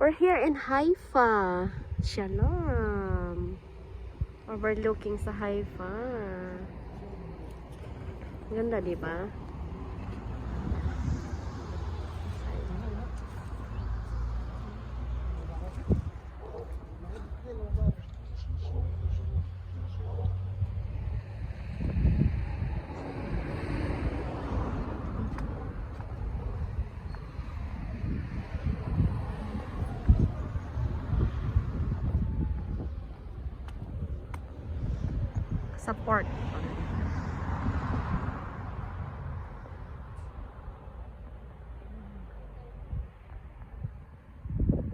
We're here in Haifa. Shalom. Overlooking sa Haifa. Ganda, di ba? Sa port.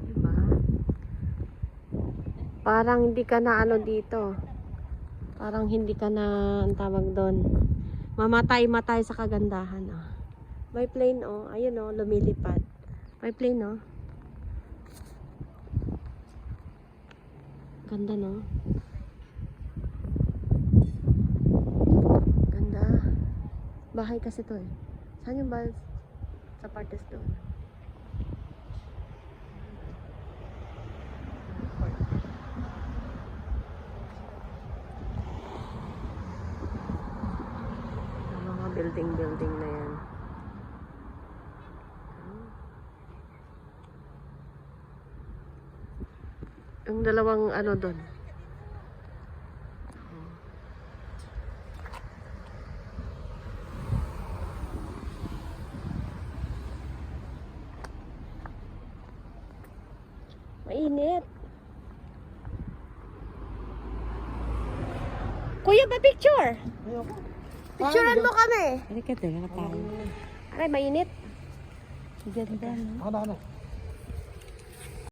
Diba? Parang hindi ka na ano dito. Parang hindi ka na ang tawag doon. Mamatay-matay sa kagandahan. Oh. May plane oh. Ayun oh, lumilipad. May plane oh. Ganda no? Bahay kasi to eh. Saan yung bahay? Sa partes doon. Ang mga building na yan. Yung dalawang ano doon. Mainit. Kuya, ba picture? Picturean mo kami. Halika tayo, tayo. Aray, mainit. Ganda, no? Ano?